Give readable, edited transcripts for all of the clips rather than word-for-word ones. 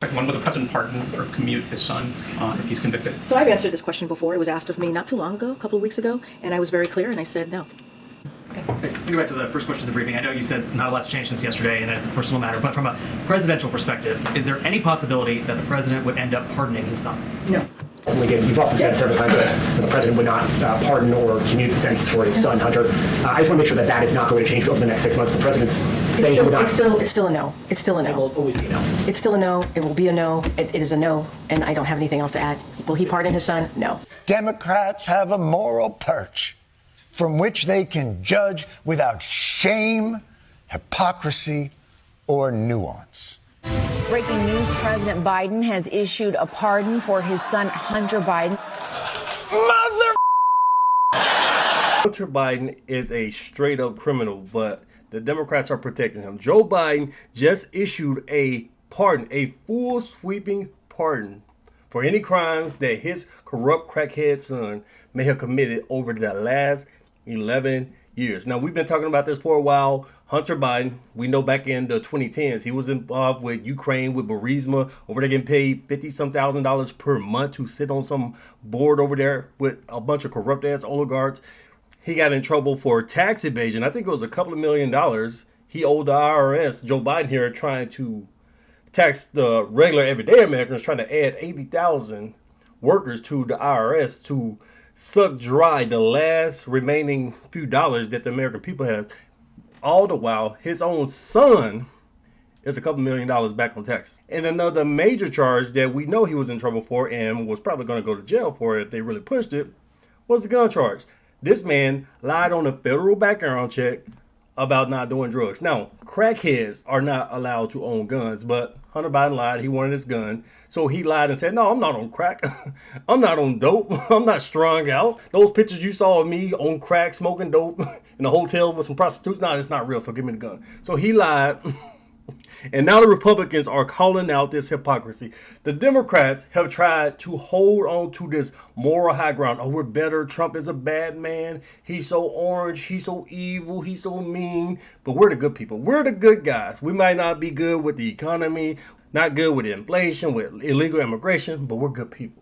Second one, will the president pardon or commute his son if he's convicted? So I've answered this question before. It was asked of me not too long ago, a couple of weeks ago, and I was very clear, and I said no. Okay. Go back to the first question of the briefing. I know you said not a lot's changed since yesterday, and it's a personal matter, but from a presidential perspective, is there any possibility that the president would end up pardoning his son? No. Again, you've also said several times that the president would not pardon or commute the sentence for his son, Hunter. I just want to make sure that that is not going to change over the next 6 months. The president's saying he would not. It's still a no. It's still a no. It will always be a no. It's still a no. It will be a no. It is a no, and I don't have anything else to add. Will he pardon his son? No. Democrats have a moral perch from which they can judge without shame, hypocrisy, or nuance. Breaking news, President Biden has issued a pardon for his son, Hunter Biden. Mother... Hunter Biden is a straight-up criminal, but the Democrats are protecting him. Joe Biden just issued a pardon, a full sweeping pardon for any crimes that his corrupt crackhead son may have committed over the last 11 years. Now, we've been talking about this for a while. Hunter Biden, we know back in the 2010s, he was involved with Ukraine, with Burisma, over there getting paid $50-some thousand per month to sit on some board over there with a bunch of corrupt-ass oligarchs. He got in trouble for tax evasion. I think it was a couple of $1 million. He owed the IRS. Joe Biden here trying to tax the regular everyday Americans, trying to add 80,000 workers to the IRS to suck dry the last remaining few dollars that the American people has. All the while, his own son is a couple $1 million back on taxes. And another major charge that we know he was in trouble for and was probably going to go to jail for if they really pushed it was the gun charge. This man lied on a federal background check about not doing drugs. Now, crackheads are not allowed to own guns, but Hunter Biden lied. He wanted his gun. So he lied and said, no, I'm not on crack. I'm not on dope. I'm not strung out. Those pictures you saw of me on crack, smoking dope in a hotel with some prostitutes, no, it's not real, so give me the gun. So he lied. And now the Republicans are calling out this hypocrisy. The Democrats have tried to hold on to this moral high ground. Oh, we're better. Trump is a bad man. He's so orange. He's so evil. He's so mean. But we're the good people. We're the good guys. We might not be good with the economy, not good with inflation, with illegal immigration, but we're good people.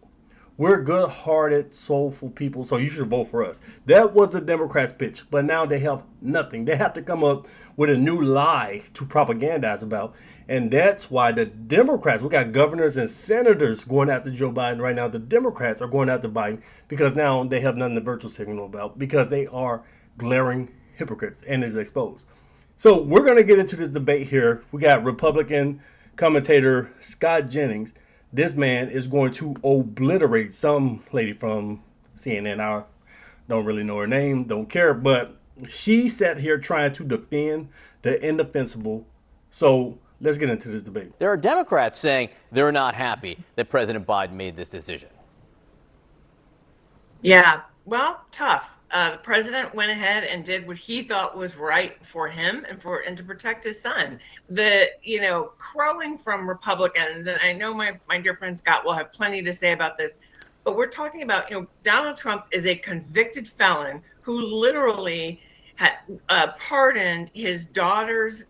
We're good-hearted, soulful people, so you should vote for us. That was the Democrats' pitch, but now they have nothing. They have to come up with a new lie to propagandize about, and that's why the Democrats, we got governors and senators going after Joe Biden right now. The Democrats are going after Biden because now they have nothing to virtue signal about because they are glaring hypocrites and is exposed. So we're going to get into this debate here. We got Republican commentator Scott Jennings. This man is going to obliterate some lady from CNN. I don't really know her name, don't care, but she sat here trying to defend the indefensible. So let's get into this debate. There are Democrats saying they're not happy that President Biden made this decision. Yeah, well, tough. The president went ahead and did what he thought was right for him and to protect his son. The crowing from Republicans, and I know my dear friend Scott will have plenty to say about this, but we're talking about Donald Trump is a convicted felon who literally had pardoned his daughter's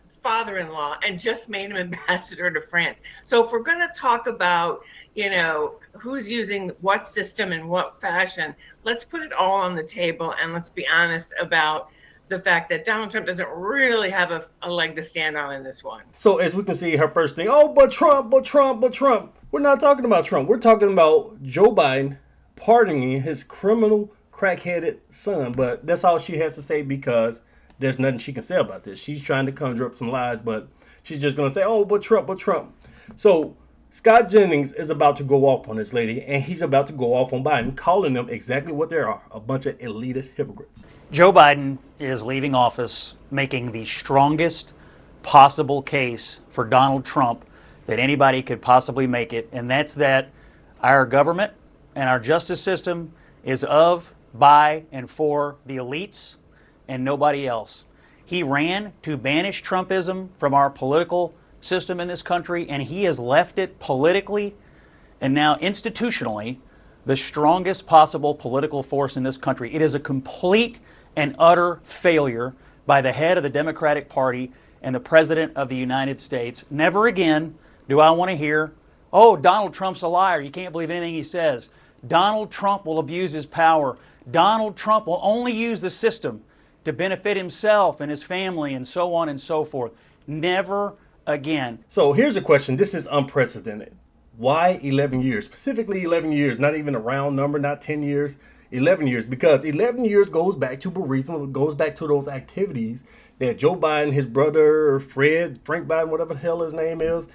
father-in-law and just made him ambassador to France. So if we're going to talk about, who's using what system in what fashion, let's put it all on the table and let's be honest about the fact that Donald Trump doesn't really have a leg to stand on in this one. So as we can see, her first thing, oh, but Trump. We're not talking about Trump. We're talking about Joe Biden pardoning his criminal crack-headed son. But that's all she has to say because there's nothing she can say about this. She's trying to conjure up some lies, but she's just going to say, oh, but Trump. So Scott Jennings is about to go off on this lady, and he's about to go off on Biden, calling them exactly what they are, a bunch of elitist hypocrites. Joe Biden is leaving office making the strongest possible case for Donald Trump that anybody could possibly make it, and that's that our government and our justice system is of, by, and for the elites and nobody else. He ran to banish Trumpism from our political system in this country, and he has left it politically and now institutionally the strongest possible political force in this country. It is a complete and utter failure by the head of the Democratic Party and the President of the United States. Never again Do I want to hear, oh, Donald Trump's a liar, you can't believe anything he says? Donald Trump will abuse his power. Donald Trump will only use the system to benefit himself and his family and so on and so forth. Never again. So here's a question. This is unprecedented. Why 11 years? Specifically 11 years, not even a round number, not 10 years, 11 years. Because 11 years goes back to Burisma, goes back to those activities that Joe Biden, his brother, Frank Biden, whatever the hell his name is,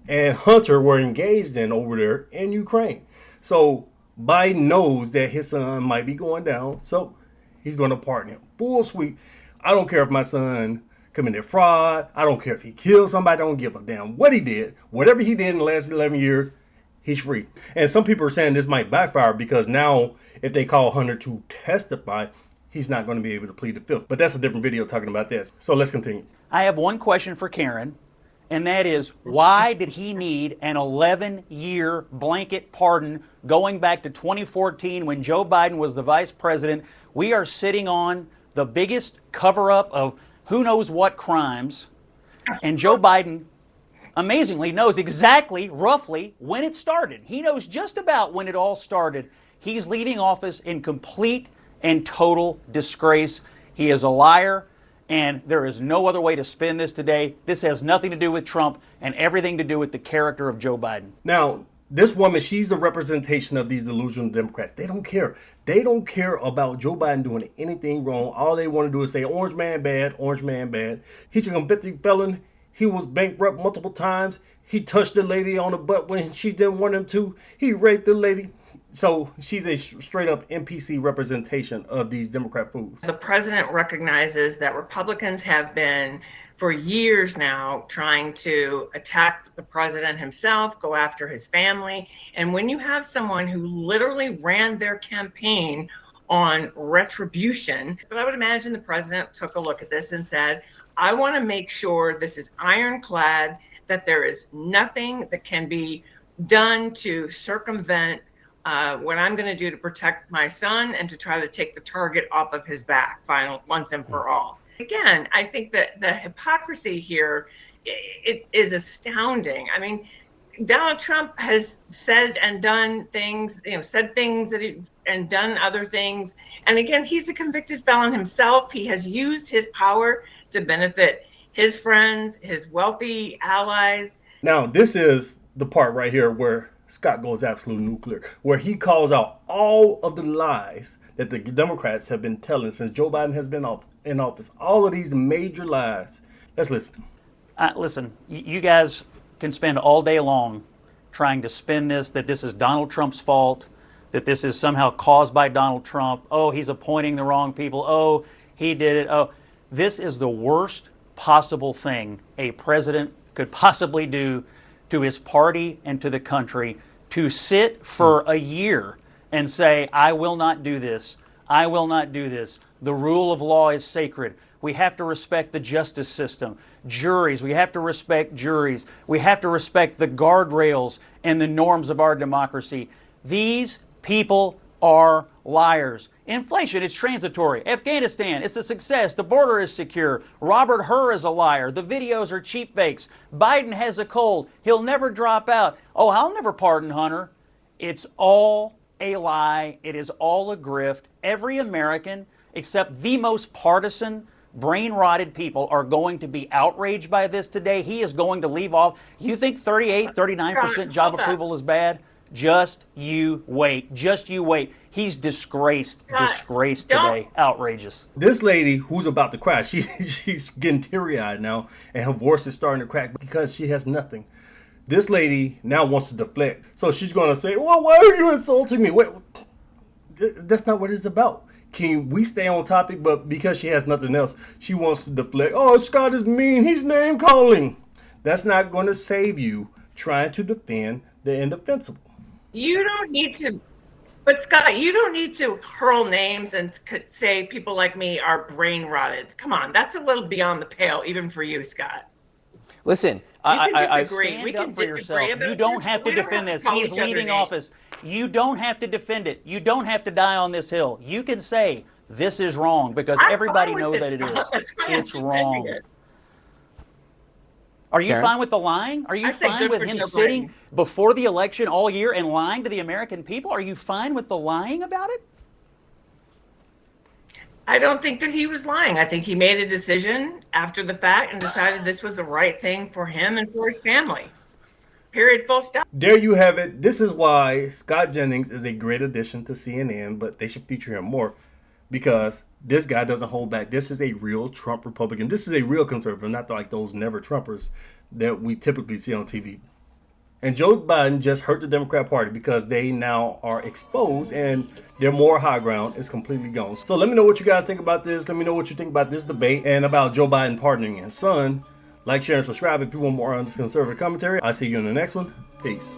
and Hunter were engaged in over there in Ukraine. So Biden knows that his son might be going down, so he's going to pardon him. Full sweep. I don't care if my son committed fraud. I don't care if he killed somebody. I don't give a damn what he did. Whatever he did in the last 11 years, he's free. And some people are saying this might backfire because now if they call Hunter to testify, he's not going to be able to plead the fifth. But that's a different video talking about this. So let's continue. I have one question for Karen, and that is, why did he need an 11-year blanket pardon going back to 2014 when Joe Biden was the vice president? We are sitting on the biggest cover-up of who knows what crimes, and Joe Biden amazingly knows exactly, roughly, when it started. He knows just about when it all started. He's leaving office in complete and total disgrace. He is a liar, and there is no other way to spin this today. This has nothing to do with Trump and everything to do with the character of Joe Biden. Now, this woman, she's a representation of these delusional Democrats. They don't care. They don't care about Joe Biden doing anything wrong. All they want to do is say, orange man bad, orange man bad. He's a convicted felon. He was bankrupt multiple times. He touched the lady on the butt when she didn't want him to. He raped the lady. So she's a straight up NPC representation of these Democrat fools. The president recognizes that Republicans have been for years now trying to attack the president himself, go after his family. And when you have someone who literally ran their campaign on retribution, but I would imagine the president took a look at this and said, I want to make sure this is ironclad, that there is nothing that can be done to circumvent what I'm going to do to protect my son and to try to take the target off of his back once and for all. Again, I think that the hypocrisy here, it is astounding. I mean, Donald Trump has said and done things, said things and done other things. And again, he's a convicted felon himself. He has used his power to benefit his friends, his wealthy allies. Now, this is the part right here where Scott goes absolute nuclear, where he calls out all of the lies that the Democrats have been telling since Joe Biden has been in office. All of these major lies. Let's listen. Listen, you guys can spend all day long trying to spin this, that this is Donald Trump's fault, that this is somehow caused by Donald Trump. Oh, he's appointing the wrong people. Oh, he did it. Oh, this is the worst possible thing a president could possibly do to his party and to the country, to sit for a year and say, I will not do this. I will not do this. The rule of law is sacred. We have to respect the justice system. Juries, we have to respect juries. We have to respect the guardrails and the norms of our democracy. These people are liars. Inflation, it's transitory. Afghanistan, it's a success. The border is secure. Robert Hur is a liar. The videos are cheap fakes. Biden has a cold. He'll never drop out. Oh, I'll never pardon Hunter. It's all a lie. It is all a grift. Every American, except the most partisan, brain-rotted people, are going to be outraged by this today. He is going to leave off. You think 39% job approval is bad? Just you wait. Just you wait. He's disgraced today. Outrageous. This lady who's about to cry, she's getting teary-eyed now, and her voice is starting to crack because she has nothing. This lady now wants to deflect. So she's going to say, well, why are you insulting me? Wait, that's not what it's about. Can we stay on topic? But because she has nothing else, she wants to deflect. Oh, Scott is mean. He's name calling. That's not going to save you trying to defend the indefensible. You don't need to, but Scott, you don't need to hurl names and say people like me are brain rotted. Come on, that's a little beyond the pale, even for you, Scott. Listen, I disagree. We can disagree about you don't have to defend this. He's leaving office. You don't have to defend it. You don't have to die on this hill. You can say this is wrong because everybody knows that it is. It's wrong. Are you Karen? fine with the lying? Are you I say fine good with for him Joe sitting Biden. before the election all year and lying to the American people? Are you fine with the lying about it? I don't think that he was lying. I think he made a decision after the fact and decided this was the right thing for him and for his family. Period. Full stop. There you have it. This is why Scott Jennings is a great addition to CNN, but they should feature him more because this guy doesn't hold back. This is a real Trump Republican. This is a real conservative, not like those never Trumpers that we typically see on TV. And Joe Biden just hurt the Democrat Party because they now are exposed and their moral high ground is completely gone. So let me know what you guys think about this. Let me know what you think about this debate and about Joe Biden pardoning his son. Like, share, and subscribe if you want more on this conservative commentary. I'll see you in the next one. Peace.